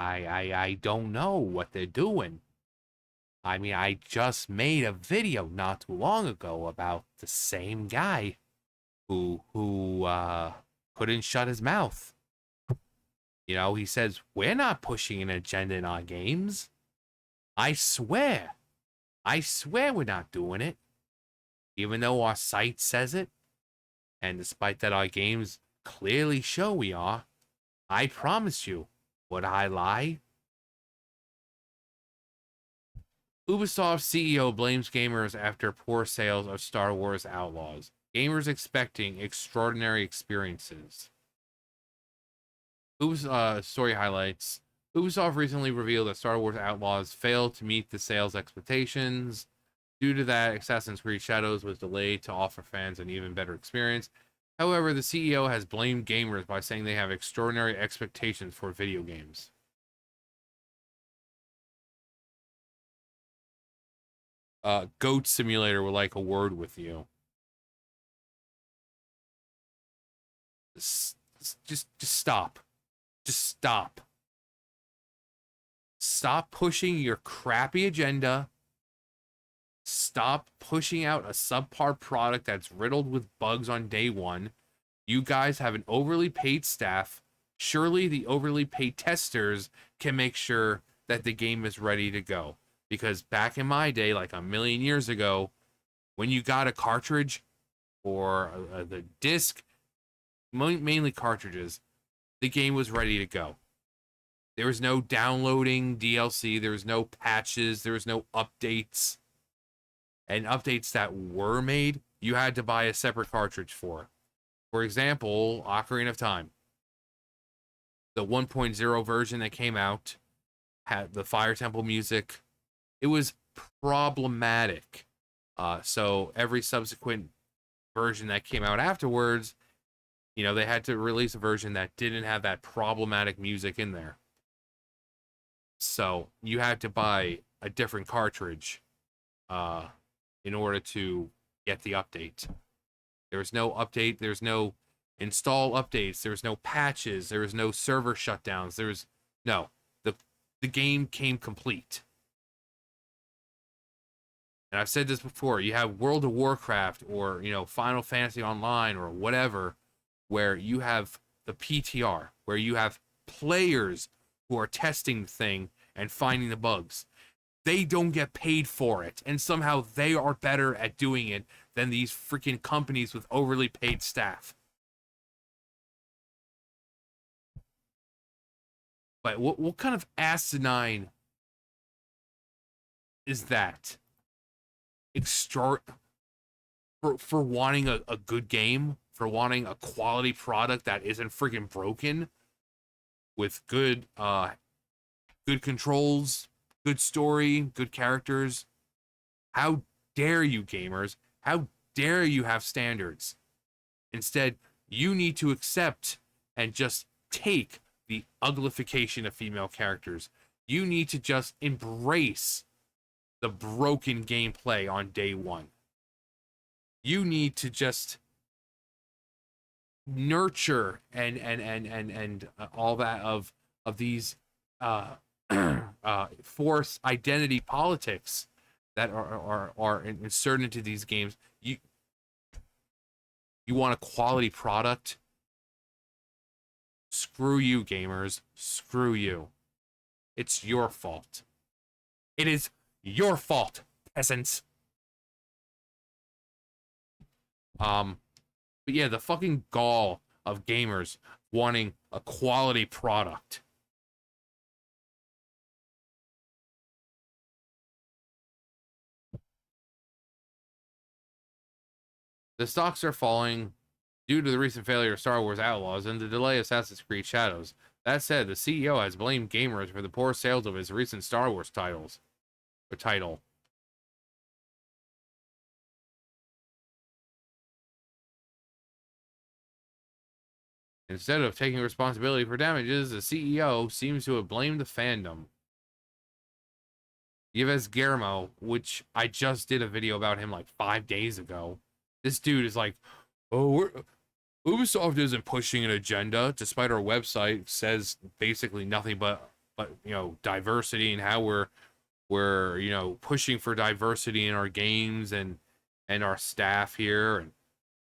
I don't know what they're doing. I mean, I just made a video not too long ago about the same guy who couldn't shut his mouth. You know, he says, we're not pushing an agenda in our games. I swear. I swear we're not doing it. Even though our site says it. And despite that our games clearly show we are. I promise you. Would I lie? Ubisoft CEO blames gamers after poor sales of Star Wars Outlaws. Gamers expecting extraordinary experiences. Story highlights. Ubisoft recently revealed that Star Wars Outlaws failed to meet the sales expectations. Due to that, Assassin's Creed Shadows was delayed to offer fans an even better experience. However, the CEO has blamed gamers by saying they have extraordinary expectations for video games. Goat Simulator would like a word with you. Just stop. Just stop. Stop pushing your crappy agenda. Stop pushing out a subpar product that's riddled with bugs on day one. You guys have an overly paid staff. Surely the overly paid testers can make sure that the game is ready to go. Because back in my day, like a million years ago, when you got a cartridge or the disc, mainly cartridges, the game was ready to go. There was no downloading DLC. There was no patches. There was no updates. And updates that were made, you had to buy a separate cartridge for. For example, Ocarina of Time. The 1.0 version that came out had the Fire Temple music. It was problematic. So every subsequent version that came out afterwards, you know, they had to release a version that didn't have that problematic music in there. So you had to buy a different cartridge in order to get the update. There was no update. There's no install updates. There was no patches. There was no server shutdowns. There was no. The game came complete. And I've said this before. You have World of Warcraft or, you know, Final Fantasy Online or whatever, where you have the PTR, where you have players who are testing the thing and finding the bugs. They don't get paid for it, and somehow they are better at doing it than these freaking companies with overly paid staff. But what kind of asinine is that? For wanting a good game, for wanting a quality product that isn't freaking broken, with good controls, good story, good characters. How dare you, gamers? How dare you have standards? Instead, you need to accept and just take the uglification of female characters. You need to just embrace the broken gameplay on day one. You need to just nurture and all that of these force identity politics that are inserted into these games. You want a quality product? Screw you, gamers. Screw you. It's your fault. It is your fault, peasants. But yeah, the fucking gall of gamers wanting a quality product. The stocks are falling due to the recent failure of Star Wars Outlaws and the delay of Assassin's Creed Shadows. That said, the CEO has blamed gamers for the poor sales of his recent Star Wars title. Instead of taking responsibility for damages, the CEO seems to have blamed the fandom. Yves Guillermo, which I just did a video about him like 5 days ago. This dude is like, oh, Ubisoft isn't pushing an agenda, despite our website says basically nothing but but diversity and how we're pushing for diversity in our games and our staff here,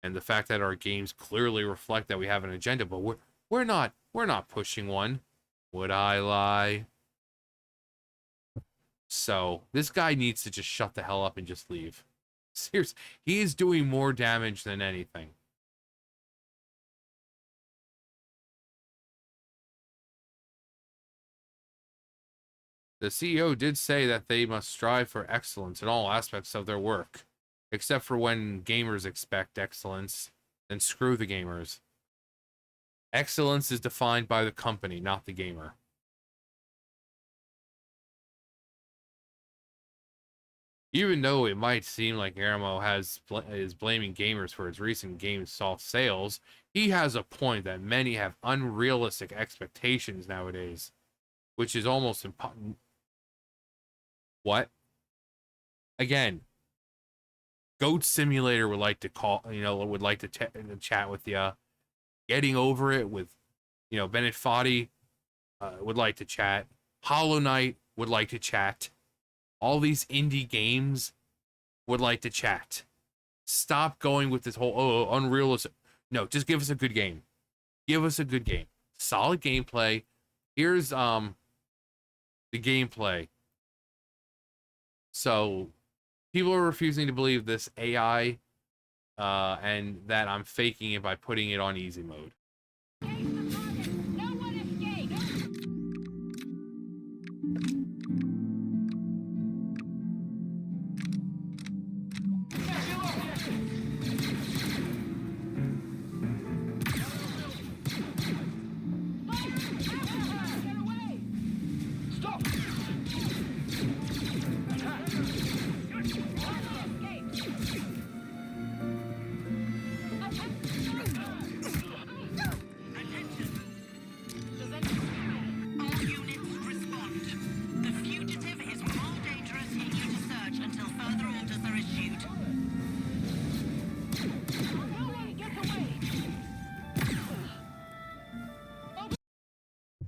and the fact that our games clearly reflect that we have an agenda, but we're not pushing one. Would I lie? So this guy needs to just shut the hell up and just leave. Seriously, he is doing more damage than anything. The CEO did say that they must strive for excellence in all aspects of their work, except for when gamers expect excellence, then screw the gamers. Excellence is defined by the company, not the gamer. Even though it might seem like Guillermo is blaming gamers for its recent game soft sales, he has a point that many have unrealistic expectations nowadays, which is almost impossible. What? Again, Goat Simulator would like to would like to chat with you. Getting Over It with, Bennett Foddy would like to chat. Hollow Knight would like to chat. All these indie games would like to chat. Stop going with this whole unrealistic. No, just give us a good game. Give us a good game. Solid gameplay. Here's the gameplay. So people are refusing to believe this AI and that I'm faking it by putting it on easy mode.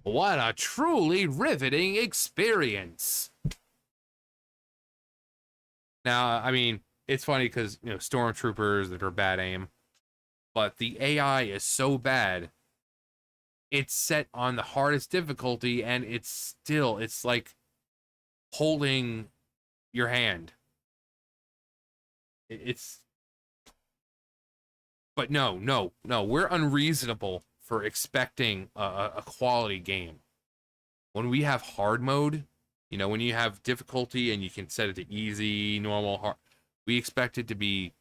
What a truly riveting experience. Now, I mean, it's funny because, stormtroopers that are bad aim, but the AI is so bad. It's set on the hardest difficulty, and it's like holding your hand. But no, we're unreasonable for expecting a quality game. When we have hard mode, when you have difficulty and you can set it to easy, normal, hard, we expect it to be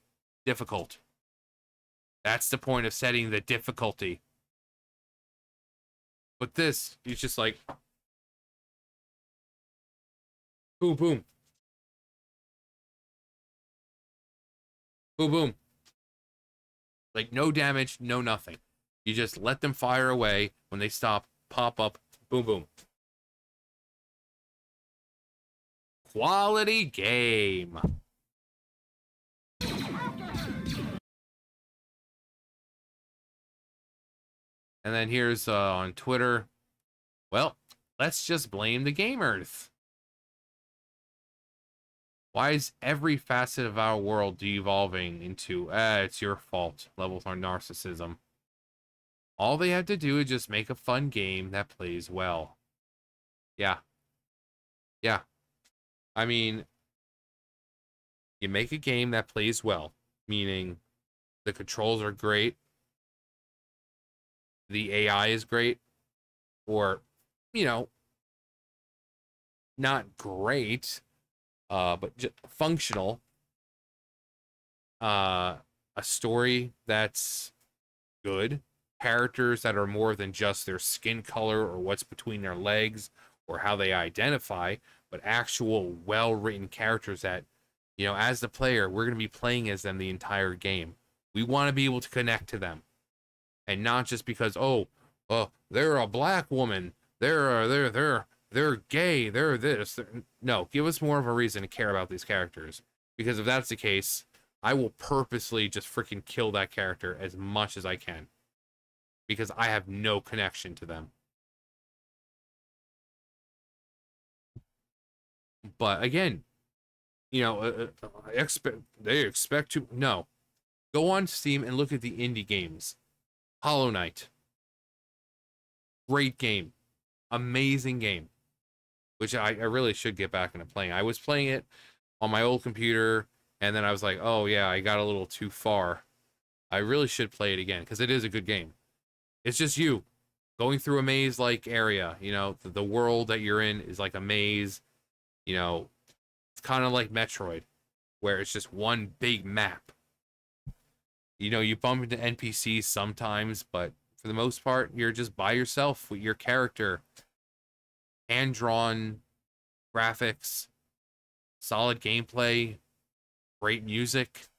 difficult. That's the point of setting the difficulty. But this is just like boom, boom, boom, boom. Like no damage, no nothing. You just let them fire away. When they stop, pop up, boom, boom. Quality game. And then here's on Twitter. Well, let's just blame the gamers. Why is every facet of our world de-evolving into, it's your fault, levels are narcissism? All they have to do is just make a fun game that plays well. Yeah. Yeah. I mean, you make a game that plays well, meaning the controls are great, the AI is great, or, not great, but just functional. A story that's good, characters that are more than just their skin color or what's between their legs or how they identify, but actual well-written characters that, as the player, we're going to be playing as them the entire game. We want to be able to connect to them. And not just because, they're a black woman, they're gay, they're this. No, give us more of a reason to care about these characters. Because if that's the case, I will purposely just freaking kill that character as much as I can. Because I have no connection to them. But again, they expect to no. Go on Steam and look at the indie games. Hollow Knight, great game, amazing game, which I really should get back into playing. I was playing it on my old computer, and then I was like, oh yeah, I got a little too far. I really should play it again because it is a good game. It's just you going through a maze like area. The world that you're in is like a maze. It's kind of like Metroid, where it's just one big map. You bump into NPCs sometimes, but for the most part, you're just by yourself with your character. Hand drawn graphics, solid gameplay, great music.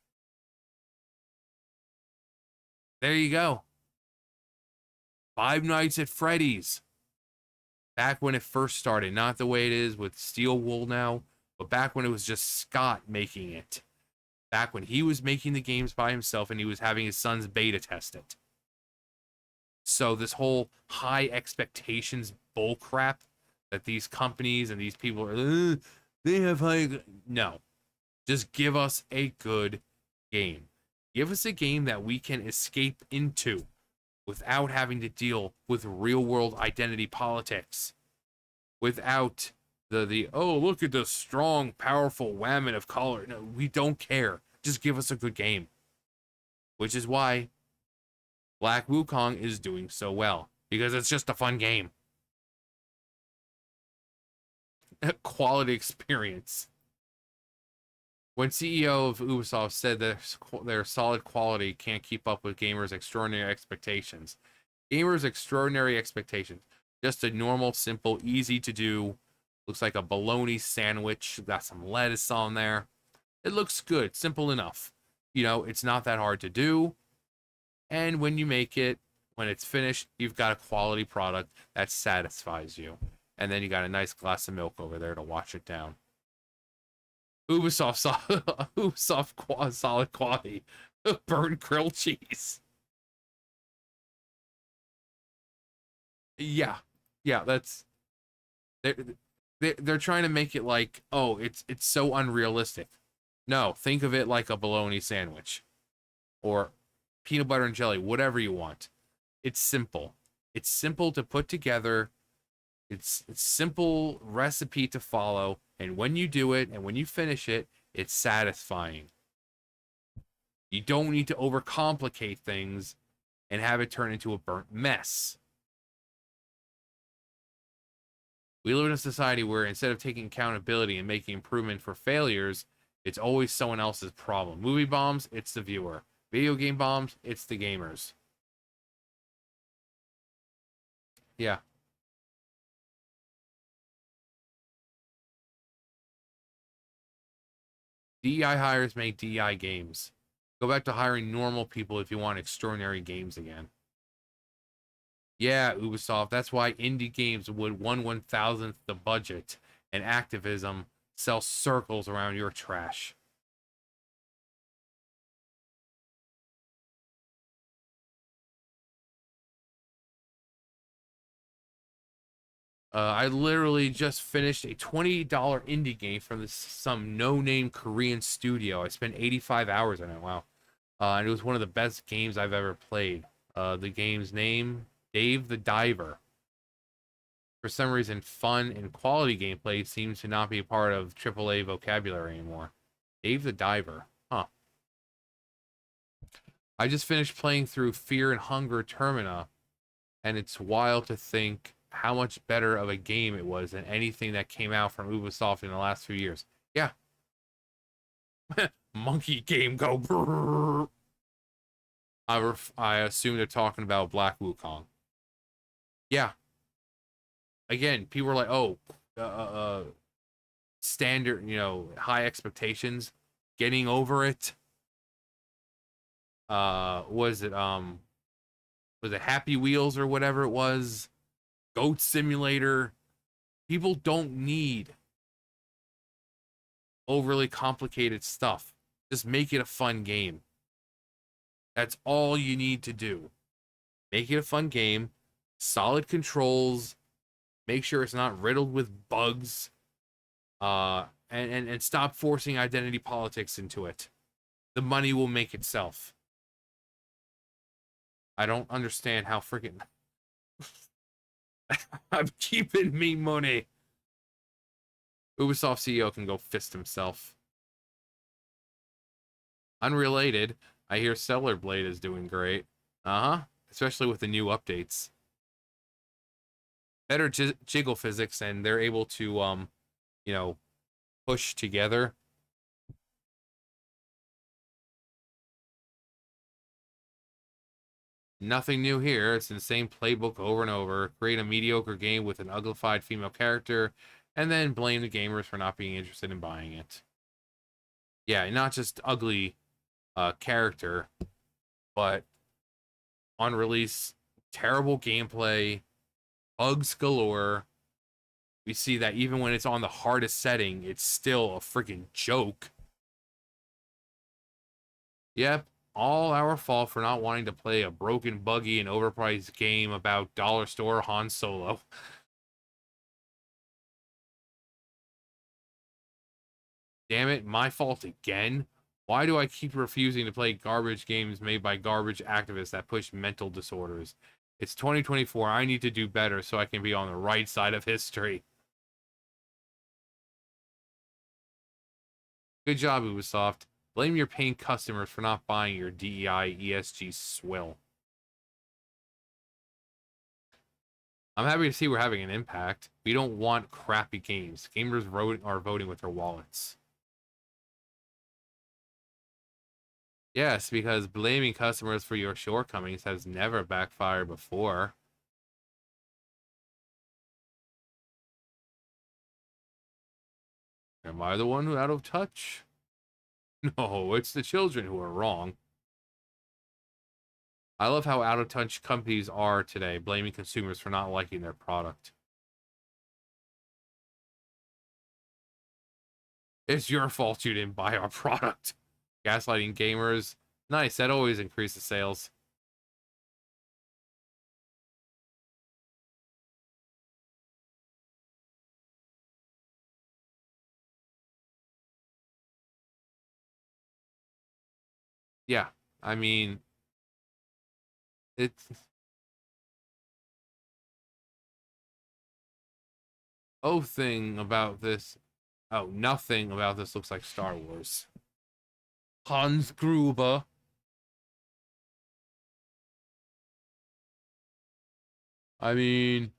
There you go. Five Nights at Freddy's. Back when it first started, not the way it is with Steel Wool now, but back when it was just Scott making it. Back when he was making the games by himself and he was having his sons beta test it. So this whole high expectations bullcrap that these companies and these people are, they have high. No, just give us a good game. Give us a game that we can escape into without having to deal with real world identity politics. Without the oh, look at the strong, powerful whammon of color. No, we don't care. Just give us a good game. Which is why Black Wukong is doing so well. Because it's just a fun game. Quality experience. When CEO of Ubisoft said that their solid quality can't keep up with gamers' extraordinary expectations. Gamers' extraordinary expectations. Just a normal, simple, easy to do. Looks like a bologna sandwich. Got some lettuce on there. It looks good. Simple enough. It's not that hard to do. And when you make it, when it's finished, you've got a quality product that satisfies you. And then you got a nice glass of milk over there to wash it down. Ubisoft solid quality. Burnt grilled cheese. Yeah. Yeah, they're trying to make it like, oh, it's so unrealistic. No, think of it like a bologna sandwich or peanut butter and jelly, whatever you want. It's simple. It's simple to put together. It's simple recipe to follow, and when you do it and when you finish it, it's satisfying. You don't need to overcomplicate things and have it turn into a burnt mess. We live in a society where instead of taking accountability and making improvement for failures, it's always someone else's problem. Movie bombs, it's the viewer. Video game bombs, it's the gamers. Yeah. DEI hires make DEI games. Go back to hiring normal people if you want extraordinary games again. Yeah, Ubisoft. That's why indie games would 1/1000th the budget and activism sell circles around your trash. I literally just finished a $20 indie game from some no-name Korean studio. I spent 85 hours on it. Wow. And it was one of the best games I've ever played. The game's name, Dave the Diver. For some reason, fun and quality gameplay seems to not be a part of AAA vocabulary anymore. Dave the Diver. Huh. I just finished playing through Fear and Hunger Termina, and it's wild to think how much better of a game it was than anything that came out from Ubisoft in the last few years. Yeah. Monkey game go brrr. I assume they're talking about Black Wukong. Yeah. Again, people were like, "Oh, standard, high expectations, getting over it." Was it Happy Wheels or whatever it was? Goat Simulator. People don't need overly complicated stuff. Just make it a fun game. That's all you need to do. Make it a fun game, solid controls, make sure it's not riddled with bugs. And stop forcing identity politics into it. The money will make itself. I don't understand how freaking I'm keeping me money. Ubisoft CEO can go fist himself. Unrelated, I hear Stellar Blade is doing great. Uh-huh. Especially with the new updates. Better jiggle physics, and they're able to you know, push together. Nothing new here. It's the same playbook over and over. Create a mediocre game with an uglified female character, and then blame the gamers for not being interested in buying it. Yeah, not just ugly character, but on release, terrible gameplay, bugs galore. We see that even when it's on the hardest setting, it's still a freaking joke. Yep, all our fault for not wanting to play a broken, buggy, and overpriced game about dollar store Han Solo. Damn it, my fault again? Why do I keep refusing to play garbage games made by garbage activists that push mental disorders? It's 2024. I need to do better so I can be on the right side of history. Good job, Ubisoft. Blame your paying customers for not buying your DEI ESG swill. I'm happy to see we're having an impact. We don't want crappy games. Gamers are voting with their wallets. Yes, because blaming customers for your shortcomings has never backfired before. Am I the one who out of touch? No, it's the children who are wrong. I love how out of touch companies are today, blaming consumers for not liking their product. It's your fault you didn't buy our product. Gaslighting gamers. Nice, that always increases sales. Yeah, I mean, it's oh thing about this. Oh, nothing about this looks like Star Wars. Hans Gruber. I mean,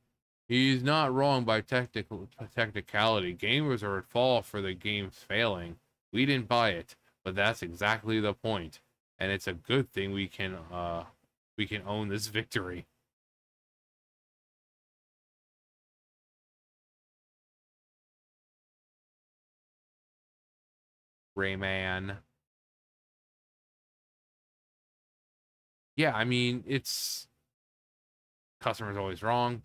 he's not wrong by technicality. Gamers are at fault for the game's failing. We didn't buy it, but that's exactly the point. And it's a good thing we can own this victory. Rayman. Yeah, I mean, it's customers always wrong.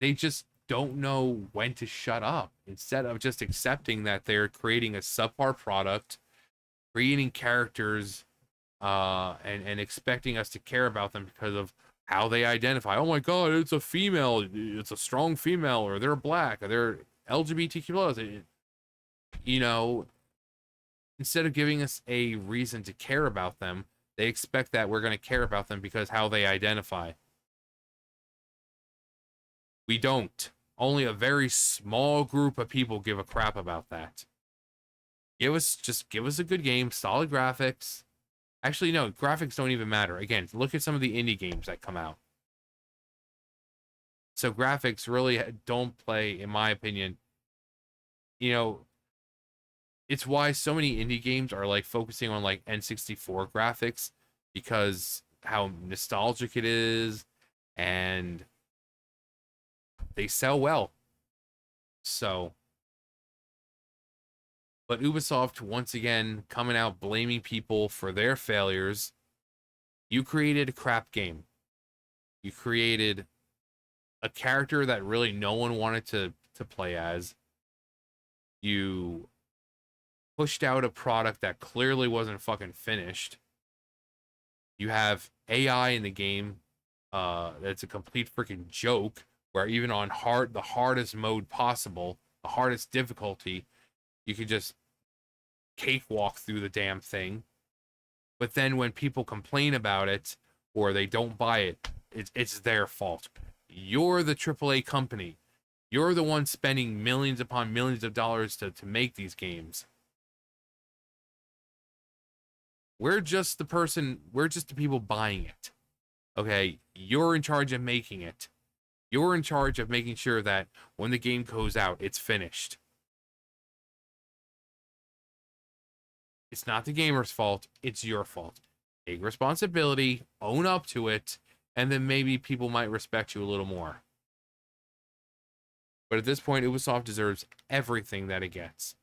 They just don't know when to shut up instead of just accepting that they're creating a subpar product, creating characters and expecting us to care about them because of how they identify. Oh my god, it's a female, it's a strong female, or they're black, or they're LGBTQ plus. You know, instead of giving us a reason to care about them, they expect that we're going to care about them because how they identify. We don't. Only a very small group of people give a crap about that. Give us a good game, solid graphics. Actually, no, graphics don't even matter. Again, look at some of the indie games that come out. So graphics really don't play, in my opinion. You know, it's why so many indie games are like focusing on like N64 graphics because how nostalgic it is and they sell well. So, but Ubisoft once again coming out blaming people for their failures. You created a crap game. You created a character that really no one wanted to play as. You pushed out a product that clearly wasn't fucking finished. You have AI in the game that's a complete freaking joke where even on the hardest mode possible, the hardest difficulty, you could just cakewalk through the damn thing. But then when people complain about it or they don't buy it, it's their fault. You're the AAA company. You're the one spending millions upon millions of dollars to make these games. We're just the people buying it. Okay, you're in charge of making it. You're in charge of making sure that when the game goes out, it's finished. It's not the gamer's fault, it's your fault. Take responsibility, own up to it, and then maybe people might respect you a little more. But at this point, Ubisoft deserves everything that it gets.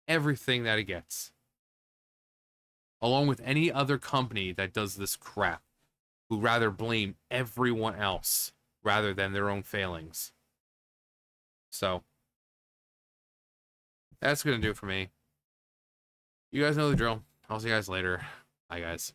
Everything that it gets. Along with any other company that does this crap, who rather blame everyone else rather than their own failings. So, that's going to do it for me. You guys know the drill. I'll see you guys later. Bye, guys.